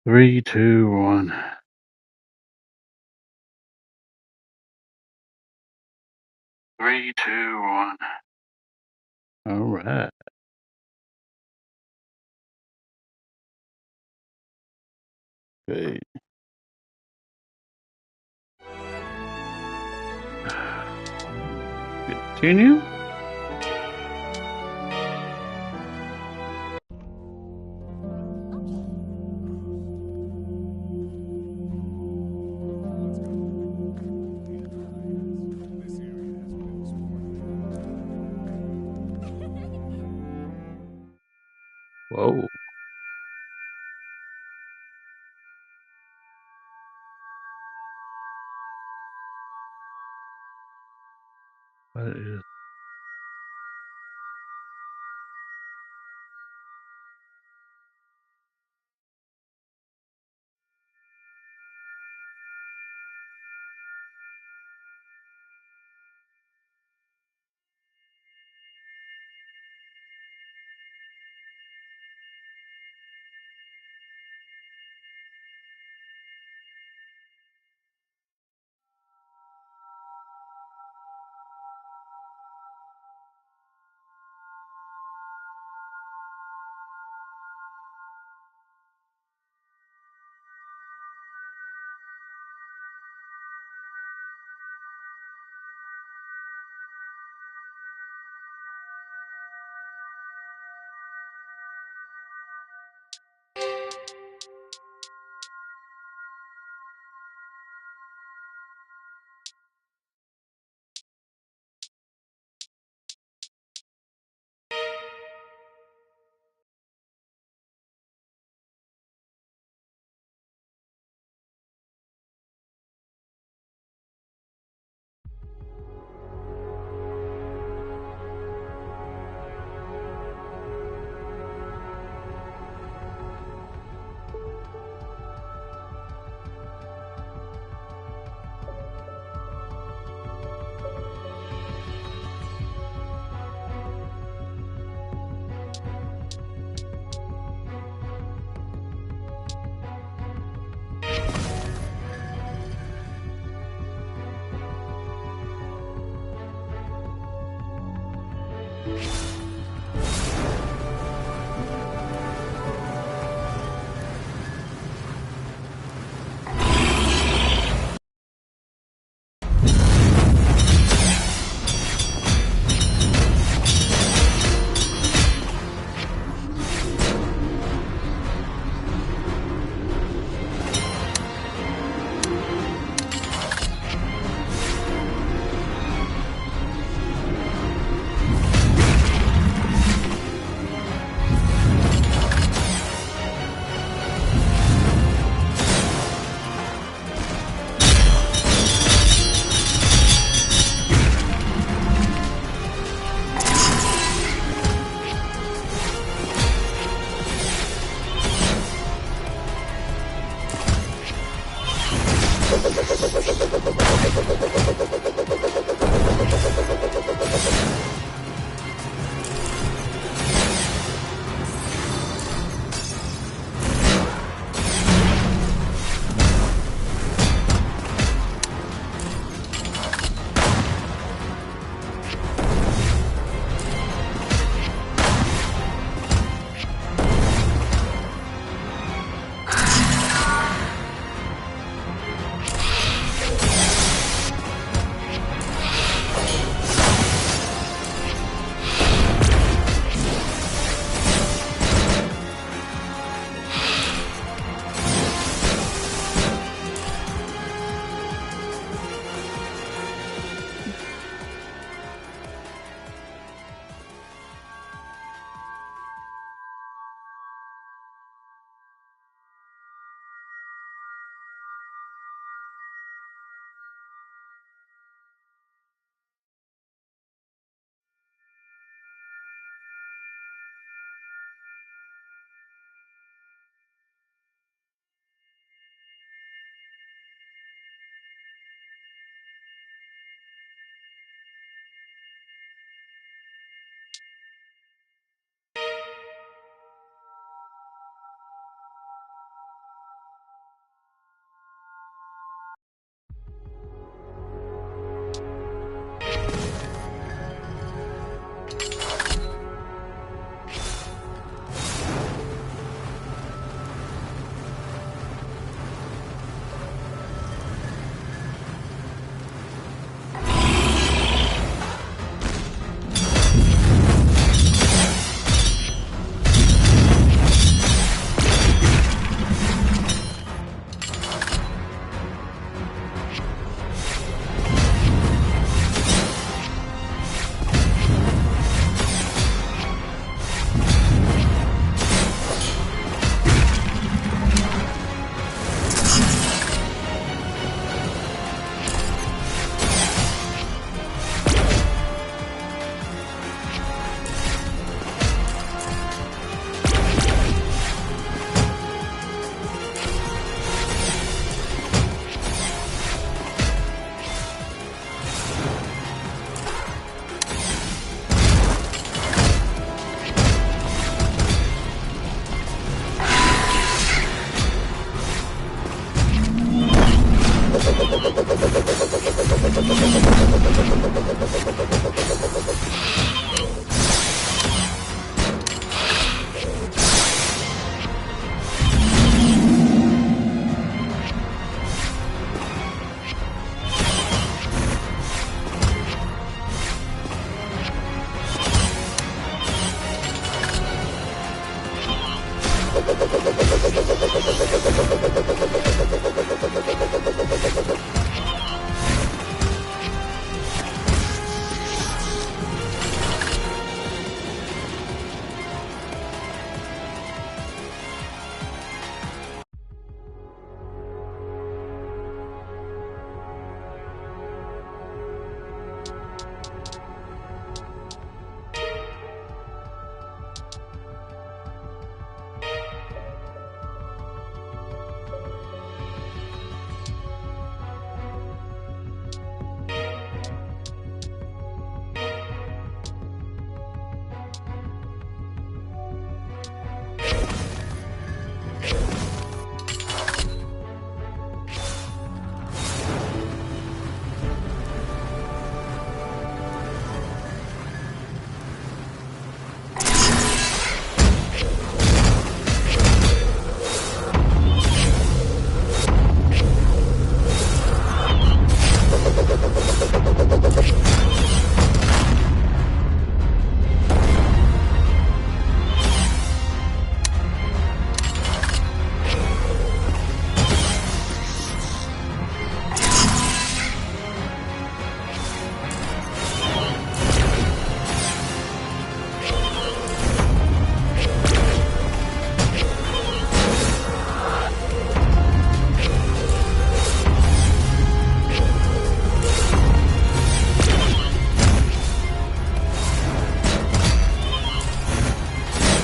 Three, two, one. Three, two, one. All right. Okay. Continue. Whoa. What is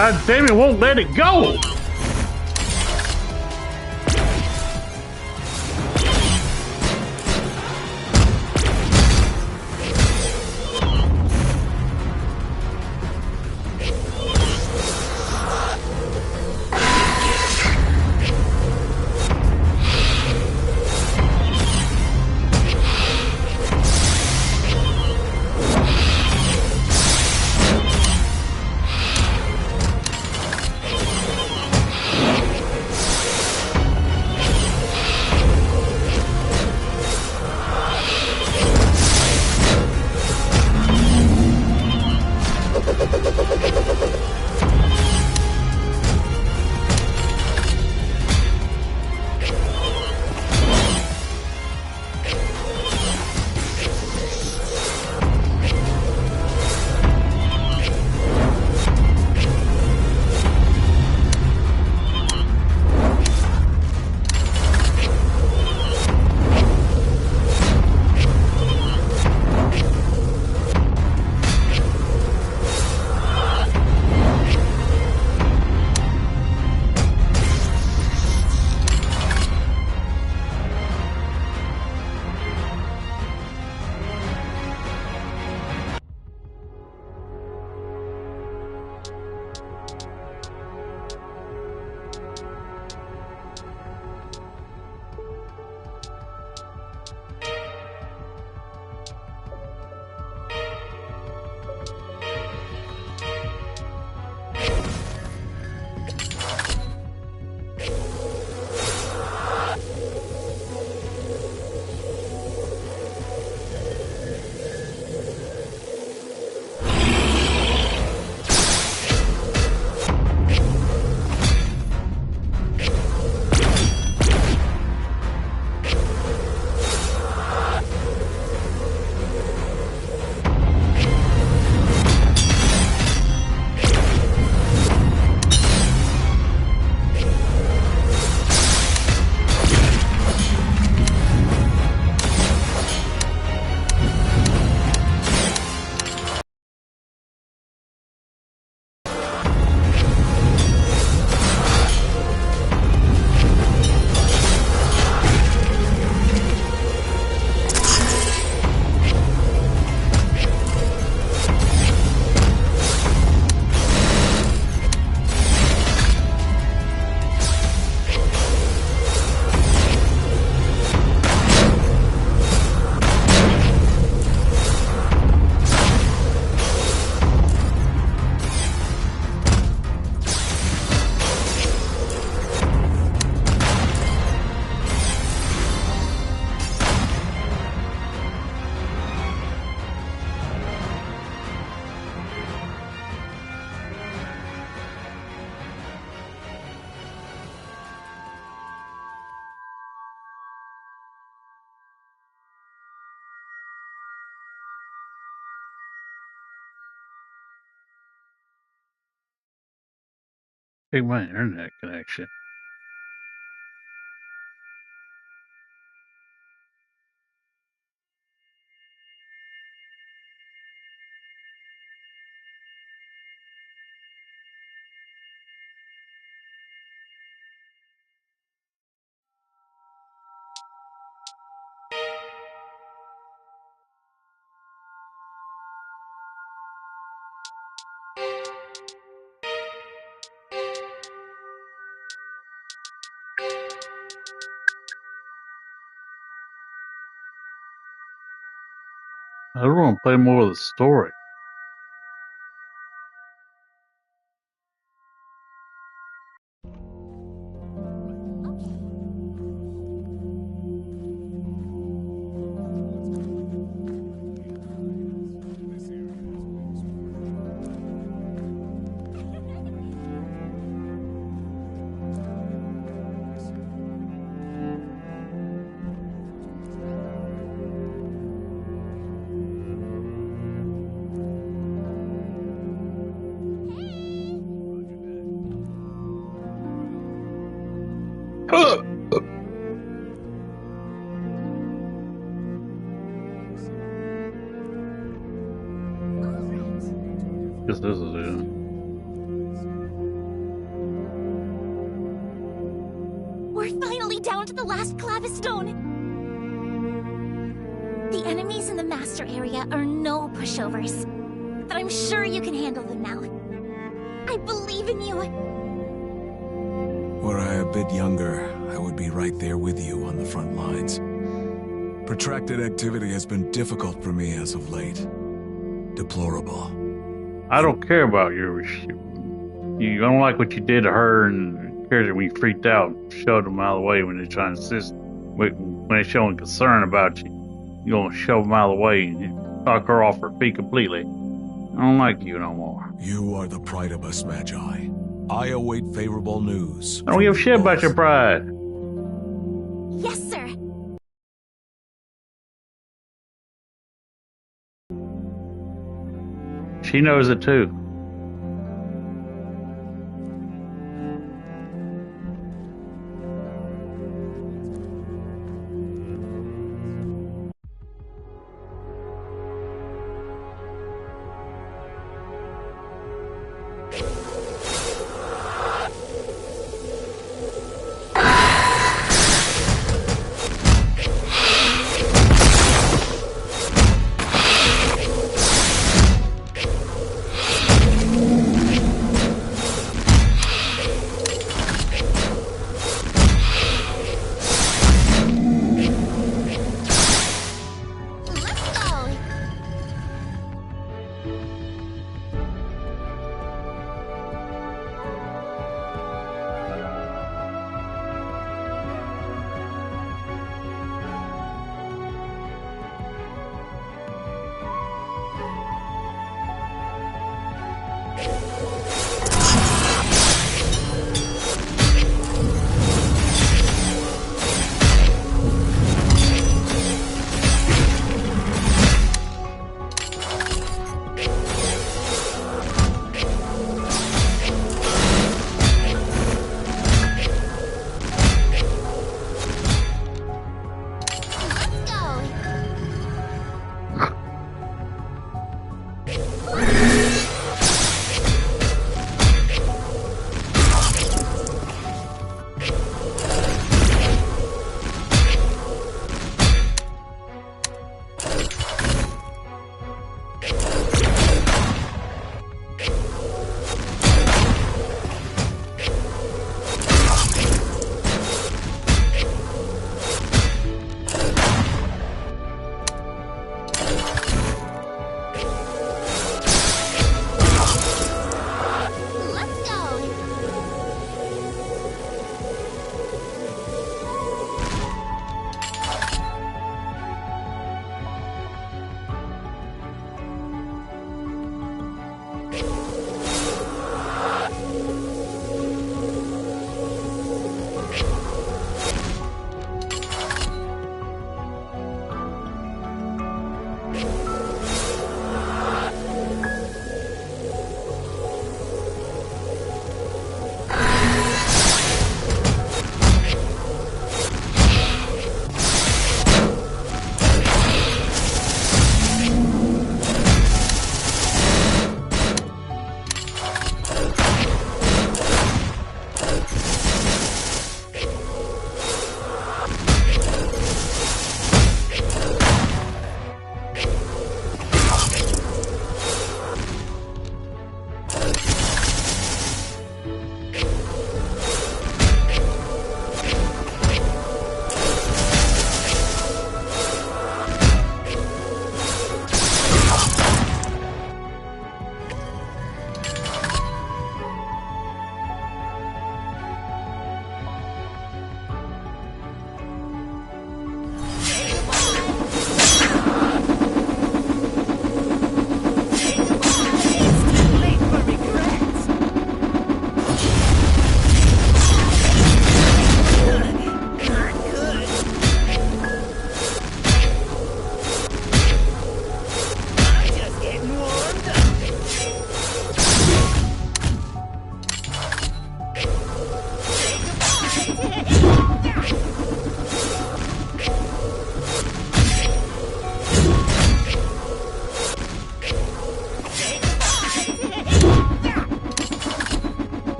God damn it, won't let it go! Take my internet connection. I don't want to play more of the story. Guess this is it. We're finally down to the last clavistone. The enemies in the master area are no pushovers, but I'm sure you can handle them now. I believe in you. Were I a bit younger, I would be right there with you on the front lines. Protracted activity has been difficult for me as of late. Deplorable. I don't care about your. You don't like what you did to her, and cares that when you freaked out, shoved them out of the way when they're trying to assist. When they're showing concern about you, you don't shove them out of the way and knock her off her feet completely. I don't like you no more. You are the pride of us, Magi. I await favorable news. I don't give a shit about your pride. Yes, sir. She knows it too.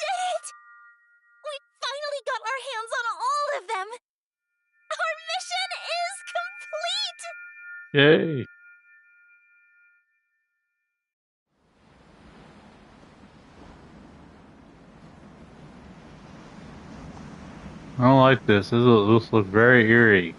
did it! We finally got our hands on all of them! Our mission is complete! Yay. I don't like this. This looks very eerie.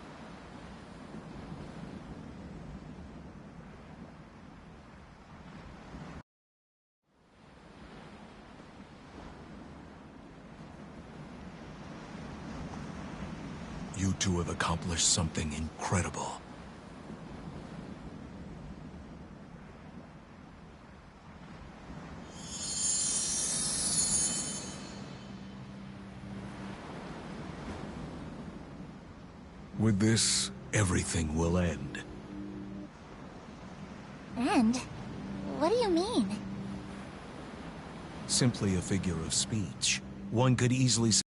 You two have accomplished something incredible. With this, everything will end. And? What do you mean? Simply a figure of speech. One could easily say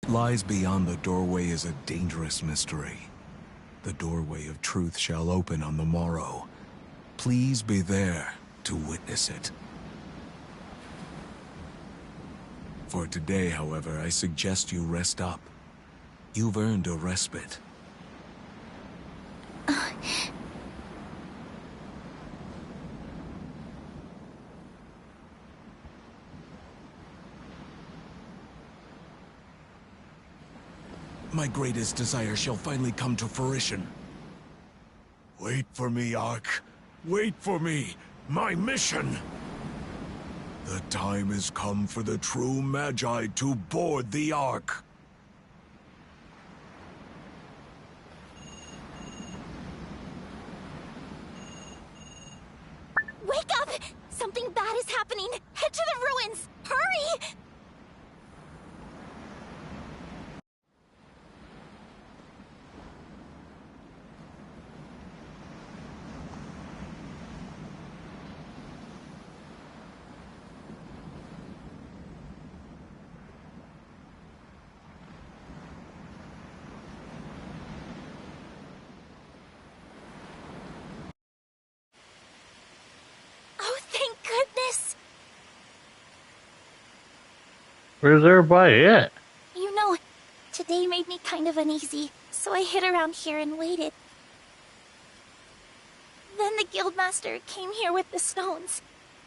lies beyond the doorway is a dangerous mystery. The doorway of truth shall open on the morrow. Please be there to witness it. For today, however, I suggest you rest up. You've earned a respite. My greatest desire shall finally come to fruition. Wait for me, Ark. Wait for me. My mission! The time has come for the true Magi to board the Ark. Wake up! Something bad is happening! Head to the ruins! Hurry! Oh, thank goodness! Where's everybody at? You know, today made me kind of uneasy, so I hid around here and waited. Then the guildmaster came here with the stones,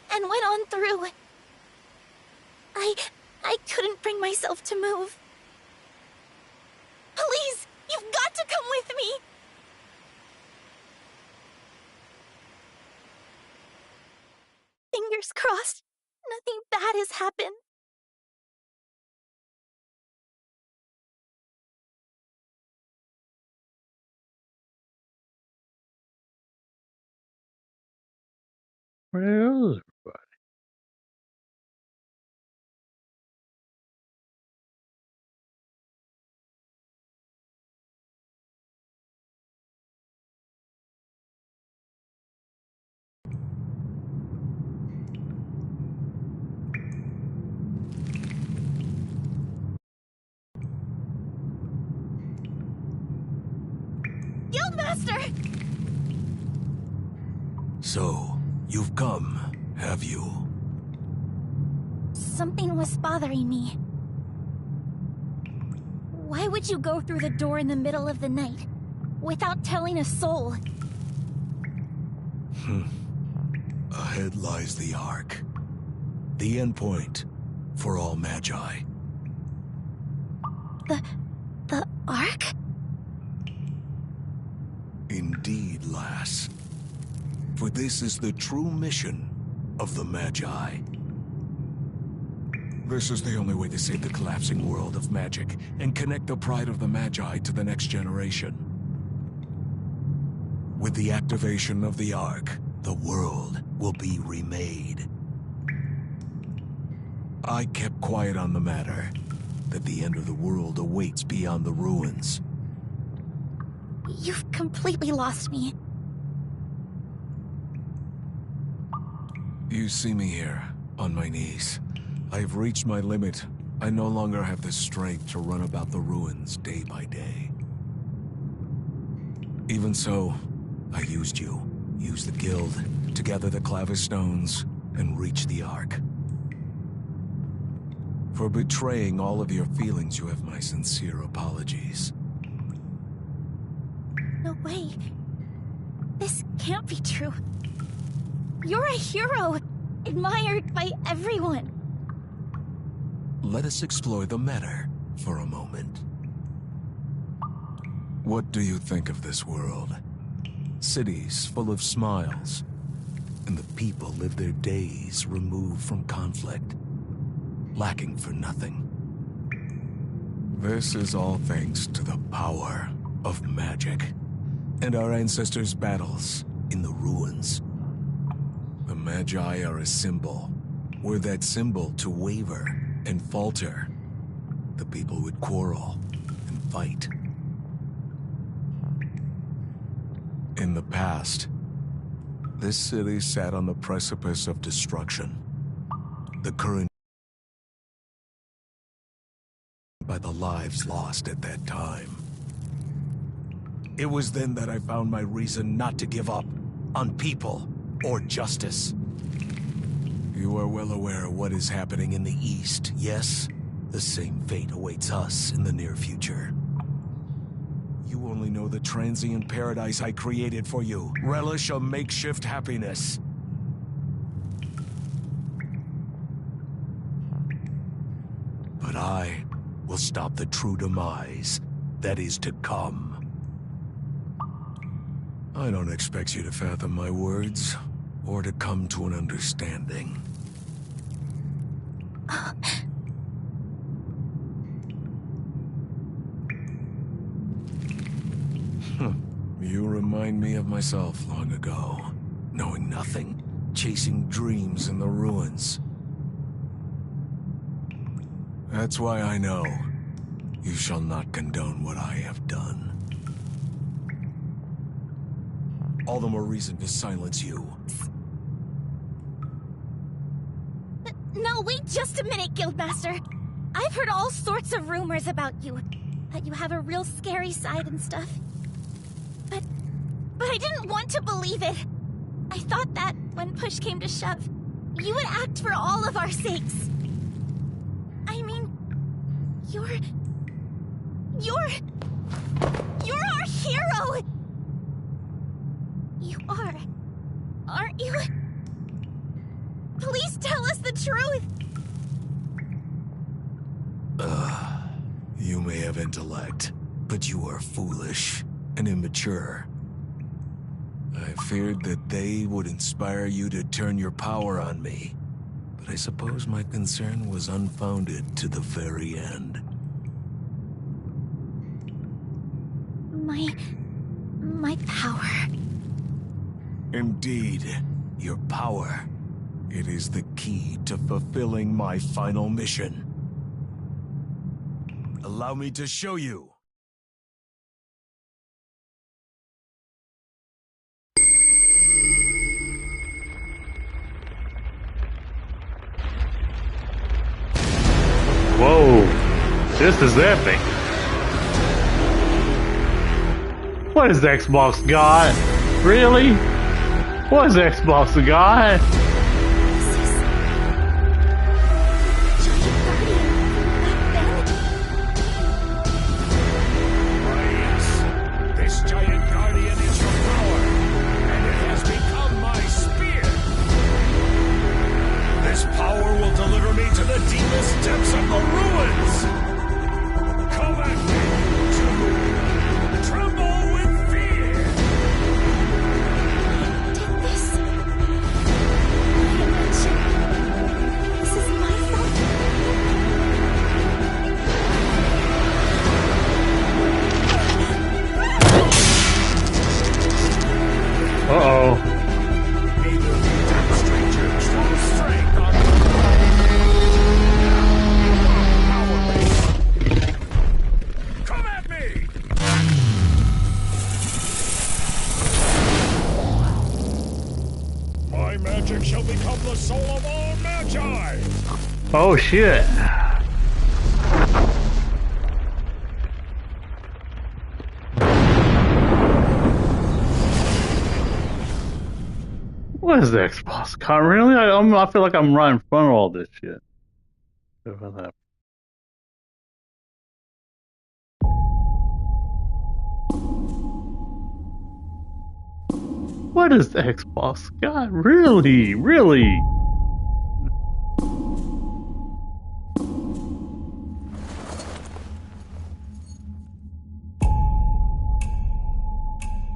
and went on through. I couldn't bring myself to move. Please, you've got to come with me! Fingers crossed, nothing bad has happened. Where is everybody? Guildmaster! So, you've come, have you? Something was bothering me. Why would you go through the door in the middle of the night, without telling a soul? Ahead lies the Ark. The endpoint for all Magi. The Ark? Indeed, lass. For this is the true mission of the Magi. This is the only way to save the collapsing world of magic and connect the pride of the Magi to the next generation. With the activation of the Ark, the world will be remade. I kept quiet on the matter, that the end of the world awaits beyond the ruins. You've completely lost me. You see me here, on my knees. I've reached my limit. I no longer have the strength to run about the ruins day by day. Even so, I used you, Use the guild to gather the Clavis stones and reach the Ark. For betraying all of your feelings, you have my sincere apologies. No way. This can't be true. You're a hero, admired by everyone. Let us explore the matter for a moment. What do you think of this world? Cities full of smiles, and the people live their days removed from conflict, lacking for nothing. This is all thanks to the power of magic and our ancestors' battles in the ruins. The Magi are a symbol. Were that symbol to waver and falter, the people would quarrel and fight. In the past, this city sat on the precipice of destruction. The current by the lives lost at that time. It was then that I found my reason not to give up on people or justice. You are well aware of what is happening in the East, yes? The same fate awaits us in the near future. You only know the transient paradise I created for you. Relish a makeshift happiness. But I will stop the true demise that is to come. I don't expect you to fathom my words, or to come to an understanding. You remind me of myself long ago, knowing nothing, chasing dreams in the ruins. That's why I know you shall not condone what I have done. All the more reason to silence you. No, wait just a minute, Guildmaster. I've heard all sorts of rumors about you. That you have a real scary side and stuff. But I didn't want to believe it. I thought that, when push came to shove, you would act for all of our sakes. I mean, you're our hero! You are, aren't you? Please tell us the truth! You may have intellect, but you are foolish and immature. I feared that they would inspire you to turn your power on me, but I suppose my concern was unfounded to the very end. My power. Indeed, your power. It is the key to fulfilling my final mission. Allow me to show you. Whoa, this is epic. What is Xbox got? Really? What is Xbox got? Oh shit. What is the Xbox? God, really? I feel like I'm right in front of all this shit. What is the Xbox? God, really? Really?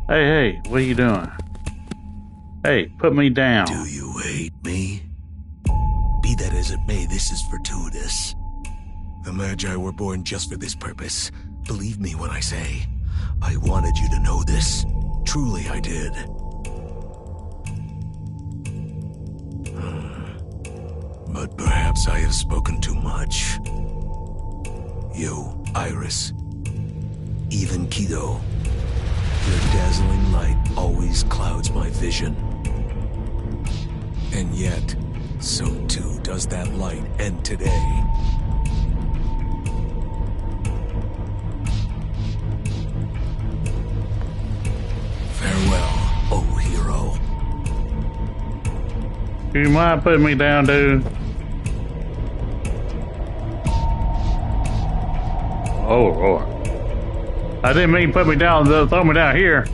Hey, what are you doing? Hey, put me down. Do you hate me? Be that as it may, this is fortuitous. The Magi were born just for this purpose. Believe me when I say, I wanted you to know this. Truly I did. But perhaps I have spoken too much. You, Iris, even Kido, your dazzling light always clouds my vision. And yet, so too does that light end today. Farewell, oh hero. Do you mind putting me down, dude? Oh, Lord. I didn't mean put me down, throw me down here.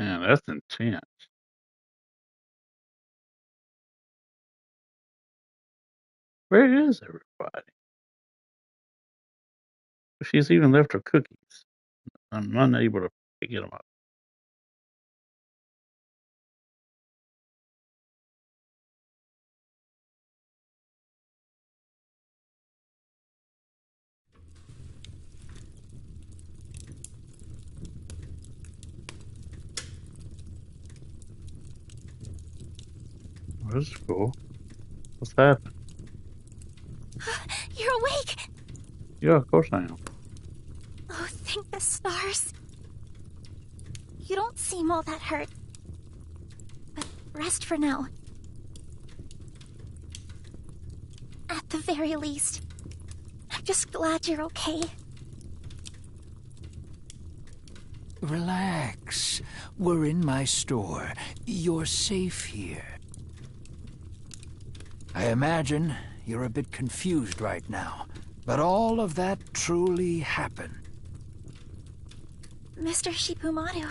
Man, that's intense. Where is everybody? She's even left her cookies. I'm unable to pick them up. That's cool. What's happening? You're awake! Yeah, of course I am. Oh, thank the stars. You don't seem all that hurt. But rest for now. At the very least, I'm just glad you're okay. Relax. We're in my store. You're safe here. I imagine you're a bit confused right now, but all of that truly happened. Mr. Shippumaru.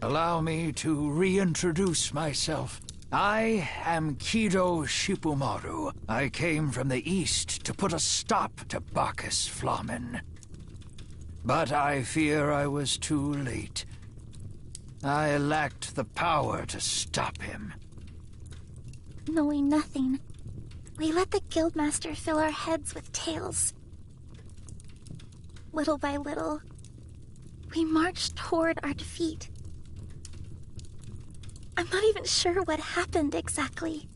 Allow me to reintroduce myself. I am Kido Shippumaru. I came from the east to put a stop to Bacchus Flamen. But I fear I was too late. I lacked the power to stop him. Knowing nothing, we let the Guildmaster fill our heads with tales. Little by little, we marched toward our defeat. I'm not even sure what happened exactly.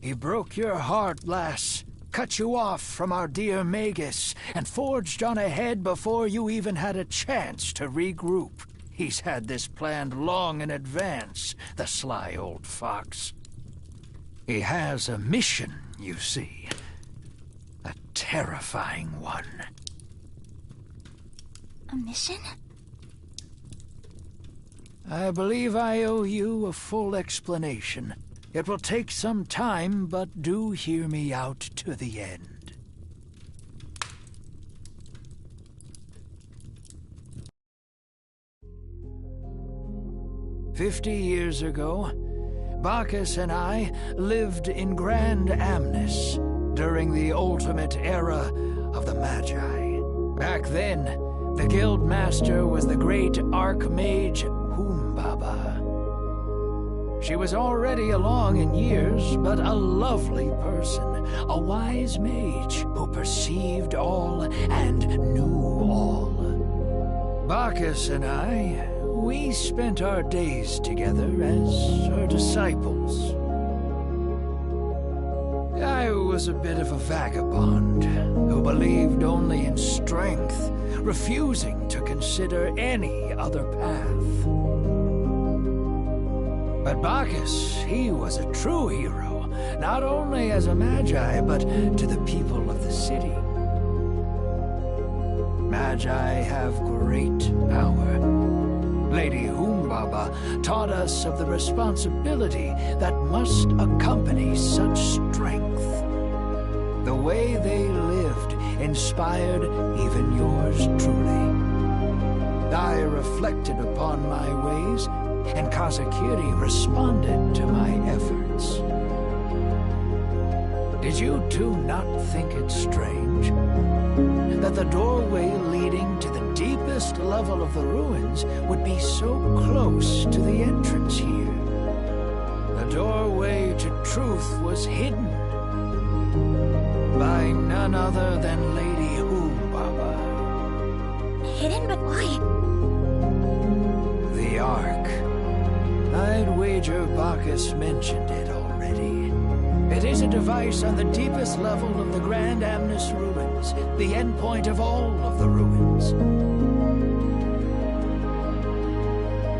He broke your heart, lass. Cut you off from our dear Magus, and forged on ahead before you even had a chance to regroup. He's had this planned long in advance, the sly old fox. He has a mission, you see. A terrifying one. A mission? I believe I owe you a full explanation. It will take some time, but do hear me out to the end. "50 years ago, Bacchus and I lived in Grand Amnis during the ultimate era of the Magi. Back then, the Guildmaster was the great Archmage Humbaba. She was already along in years, but a lovely person, a wise mage who perceived all and knew all. Bacchus and I, we spent our days together as her disciples. I was a bit of a vagabond who who believed only in strength, refusing to consider any other path. But Bacchus, he was a true hero, not only as a magi, but to the people of the city. Magi have great power. Lady Humbaba taught us of the responsibility that must accompany such strength. The way they lived inspired even yours truly. I reflected upon my ways, and Kazakiri responded to my efforts. Did you two not think it strange that the doorway leading to the deepest level of the ruins would be so close to the entrance here? The doorway to truth was hidden by none other than Lady Humbaba. Hidden, but why? The Ark. I'd wager Bacchus mentioned it already. It is a device on the deepest level of the Grand Amnes ruins, the endpoint of all of the ruins.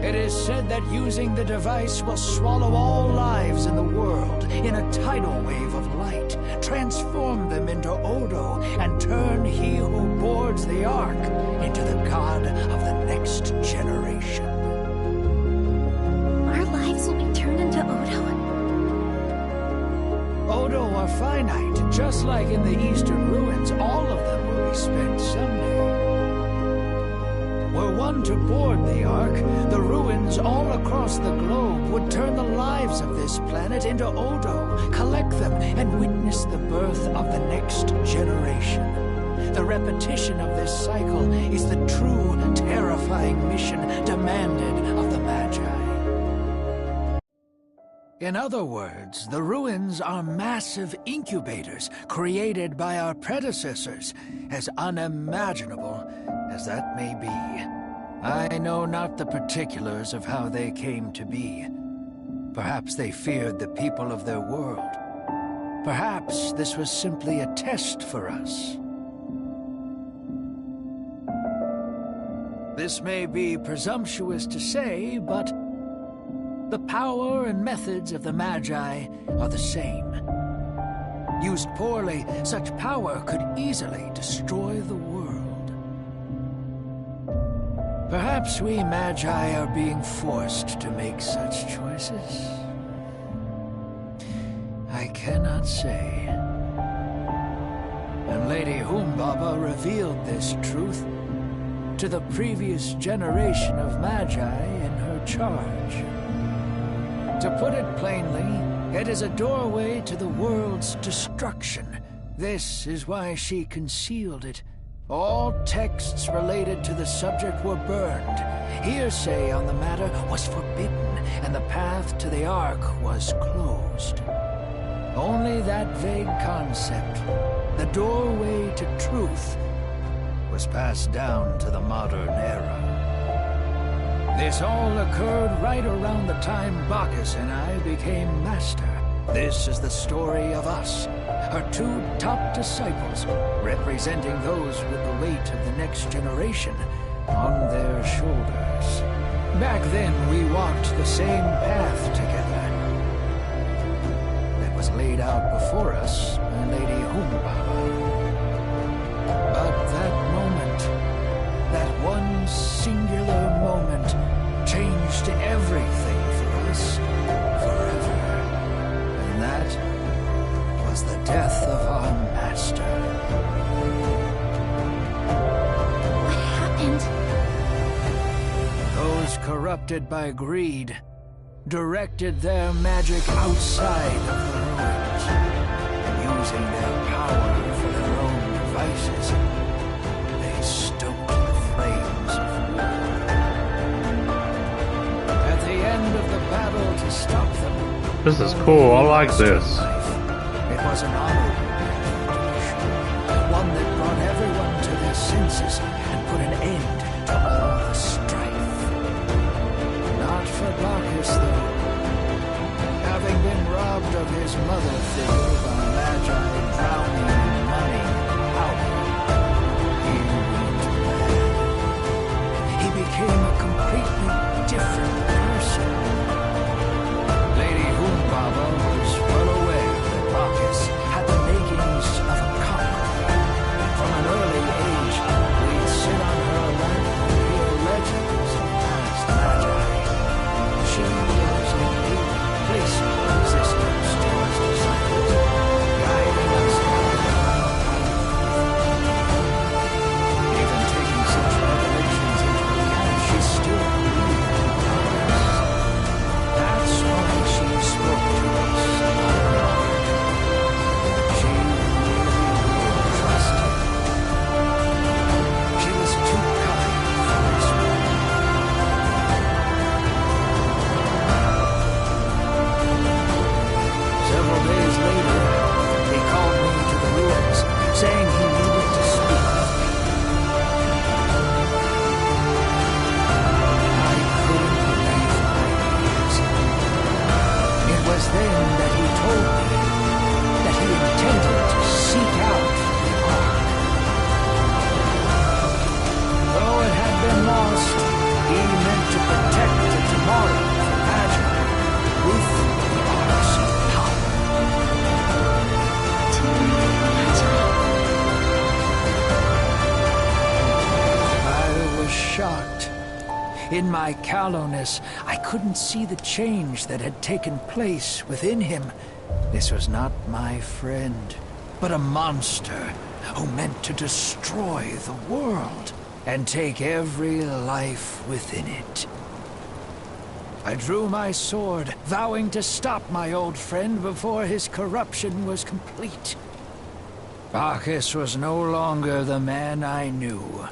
It is said that using the device will swallow all lives in the world in a tidal wave of light, transform them into Odo, and turn he who boards the Ark into the god of the next generation. Our lives will be turned into Odo? Odo are finite, just like in the eastern ruins, all of them will be spent someday. Were one to board the Ark, the ruins all across the globe would turn the lives of this planet into Odo, collect them, and witness the birth of the next generation. The repetition of this cycle is the true, terrifying mission demanded of the Magi. In other words, the ruins are massive incubators created by our predecessors, as unimaginable as that may be. I know not the particulars of how they came to be. Perhaps they feared the people of their world. Perhaps this was simply a test for us. This may be presumptuous to say, but the power and methods of the Magi are the same. Used poorly, such power could easily destroy the world. Perhaps we Magi are being forced to make such choices. I cannot say. And Lady Humbaba revealed this truth to the previous generation of Magi in her charge. To put it plainly, it is a doorway to the world's destruction. This is why she concealed it. All texts related to the subject were burned. Hearsay on the matter was forbidden, and the path to the Ark was closed. Only that vague concept, the doorway to truth, was passed down to the modern era. This all occurred right around the time Bacchus and I became master. This is the story of us, our two top disciples, representing those with the weight of the next generation on their shoulders. Back then, we walked the same path together that was laid out before us by Lady Humbaba. But that moment, that one singular moment, changed everything for us forever. And that was the death of our master. What happened? Those corrupted by greed directed their magic outside of the ruins, using their power for their own devices. They stoked the flames of war. At the end of the battle to stop them, This is cool. I like this. it was an honorable death, one that brought everyone to their senses and put an end to all the strife. Not for Bacchus, though. Having been robbed of his mother figure by Magi drowning in money and power, In my callowness, I couldn't see the change that had taken place within him. This was not my friend, but a monster who meant to destroy the world and take every life within it. I drew my sword, vowing to stop my old friend before his corruption was complete. Bacchus was no longer the man I knew.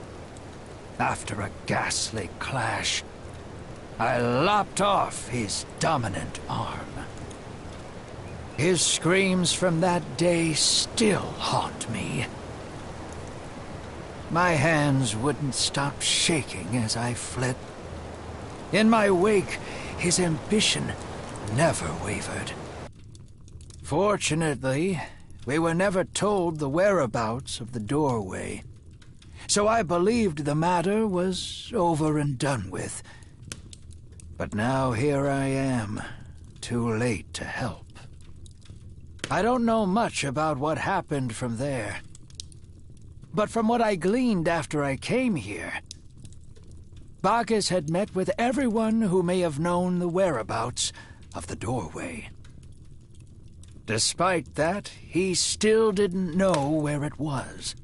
After a ghastly clash, I lopped off his dominant arm. His screams from that day still haunt me. My hands wouldn't stop shaking as I fled. In my wake, his ambition never wavered. Fortunately, we were never told the whereabouts of the doorway, so I believed the matter was over and done with. But now here I am, too late to help. I don't know much about what happened from there, but from what I gleaned after I came here, Magus had met with everyone who may have known the whereabouts of the doorway. Despite that, he still didn't know where it was,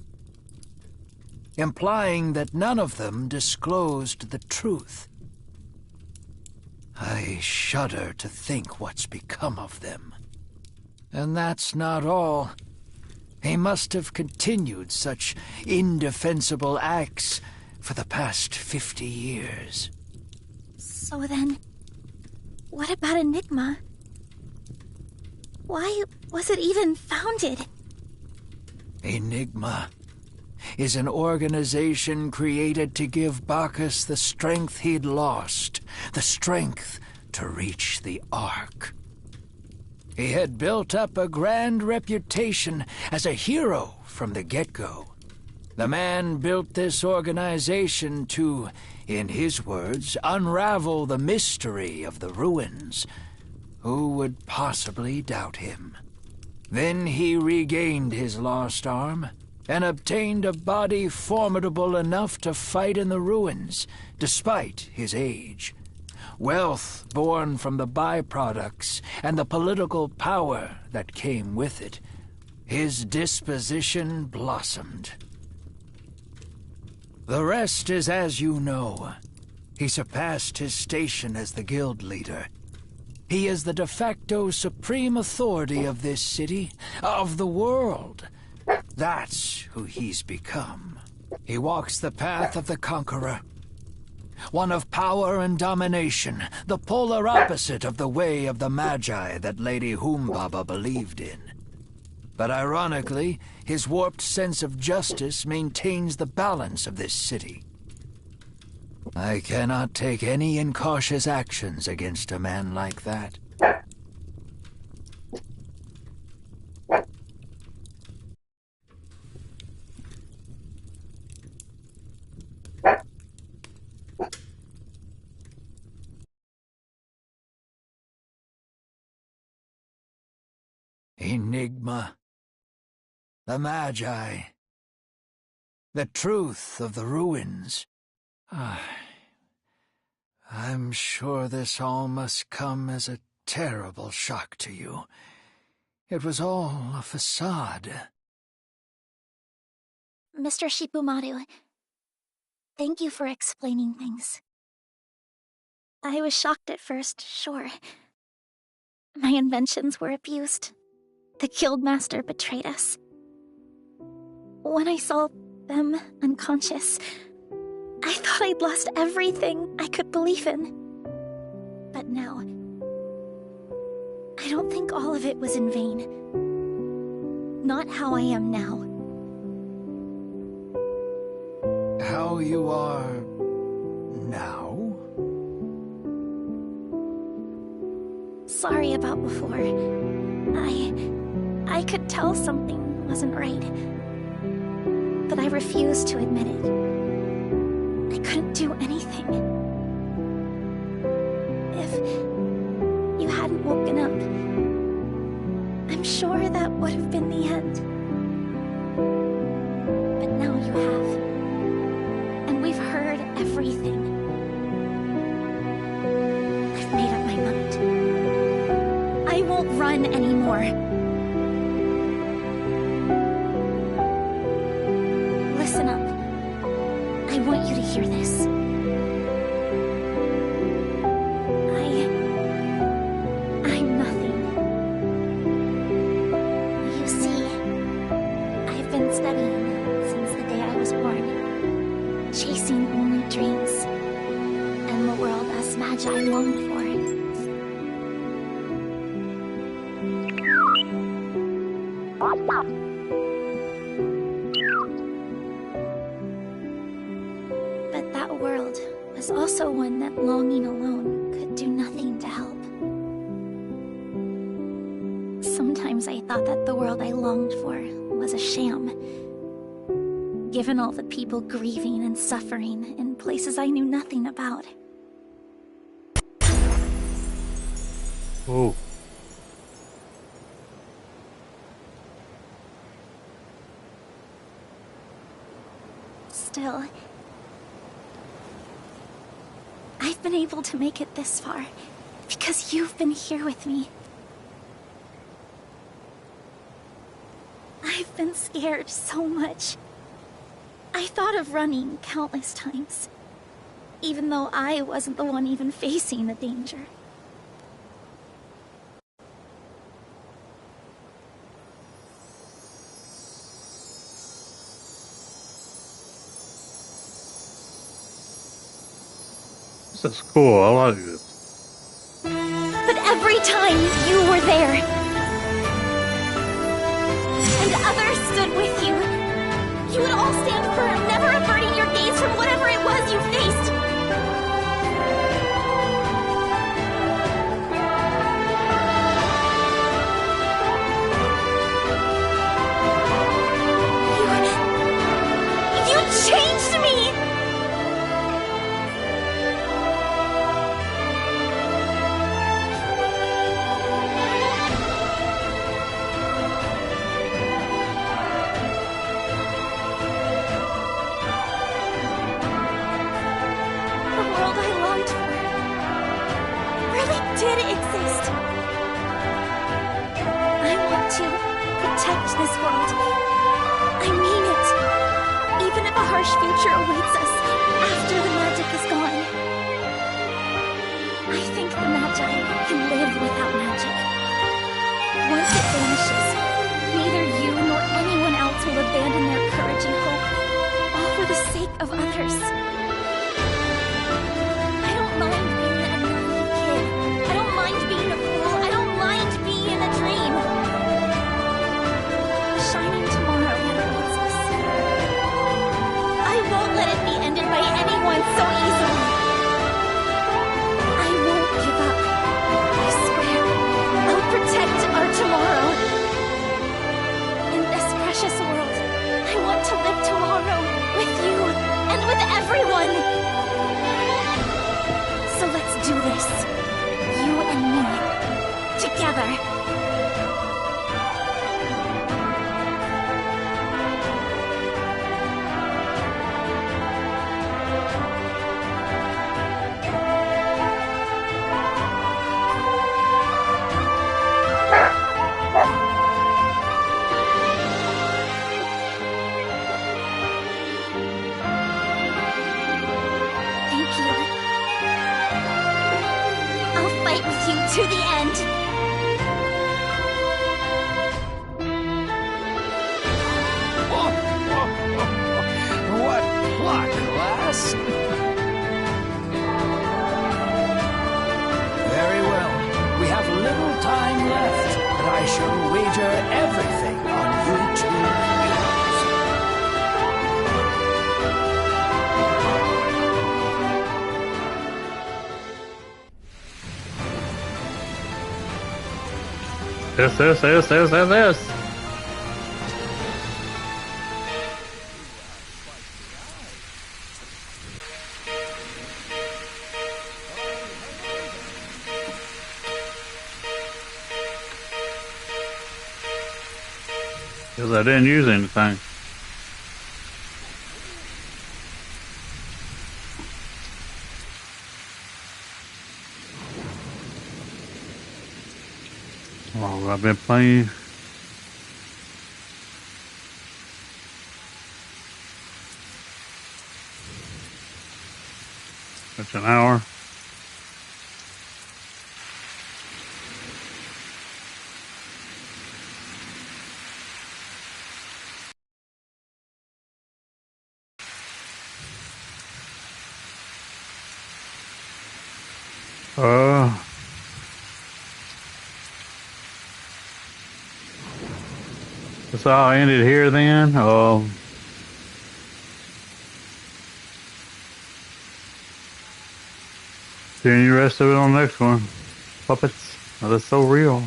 implying that none of them disclosed the truth. I shudder to think what's become of them. And that's not all. He must have continued such indefensible acts for the past 50 years. So then, what about Enigma? Why was it even founded? Enigma is an organization created to give Bacchus the strength he'd lost, the strength to reach the Ark. He had built up a grand reputation as a hero from the get-go. The man built this organization to, in his words, unravel the mystery of the ruins. Who would possibly doubt him? Then he regained his lost arm and obtained a body formidable enough to fight in the ruins, despite his age. Wealth born from the byproducts and the political power that came with it. His disposition blossomed. The rest is as you know. He surpassed his station as the guild leader. He is the de facto supreme authority of this city, of the world. That's who he's become. He walks the path of the conqueror. One of power and domination, the polar opposite of the way of the Magi that Lady Humbaba believed in. But ironically, his warped sense of justice maintains the balance of this city. I cannot take any incautious actions against a man like that. Enigma. The Magi. The truth of the ruins. I'm sure this all must come as a terrible shock to you. It was all a facade. Mr. Shippumaru, thank you for explaining things. I was shocked at first, sure. My inventions were abused. The Guildmaster betrayed us. When I saw them unconscious, I thought I'd lost everything I could believe in. But now, I don't think all of it was in vain. Not how I am now. How you are now? Sorry about before. I could tell something wasn't right. But I refused to admit it. I couldn't do anything. If you hadn't woken up, I'm sure that would have been the end. But now you have. And we've heard everything. more. Listen up. I want you to hear this. I'm nothing. You see, I've been studying since the day I was born, chasing only dreams, and the world us Magi longed for. But that world was also one that longing alone could do nothing to help. Sometimes I thought that the world I longed for was a sham, given all the people grieving and suffering in places I knew nothing about. Oh. Still, I've been able to make it this far because you've been here with me. I've been scared so much. I thought of running countless times, even though I wasn't the one even facing the danger. This is cool. I like this. But every time you were there, and others stood with you, you would all stand firm, never averting your gaze from whatever it was you faced. You changed me! Did exist. I want to protect this world. I mean it. Even if a harsh future awaits us after the magic is gone. I think the Magi can live without magic. Once it vanishes, neither you nor anyone else will abandon their courage and hope, all for the sake of others. I don't mind being a naive kid. I don't mind being a fool. I don't mind being a dream. A shining tomorrow that awaits us. I won't let it be ended by anyone so easily. I won't give up. I swear. I'll protect our tomorrow. In this precious world, I want to live tomorrow with you and with everyone. So let's do this. You and me. Together. Thank you. I'll fight with you to the end. What pluck, lass? Very well. We have little time left, but I shall wager everything on you two heroes. This. Because I didn't use anything. All I've been playing. That's an hour. That's all I ended here then. See any rest of it on the next one. Puppets. Oh, that's so real.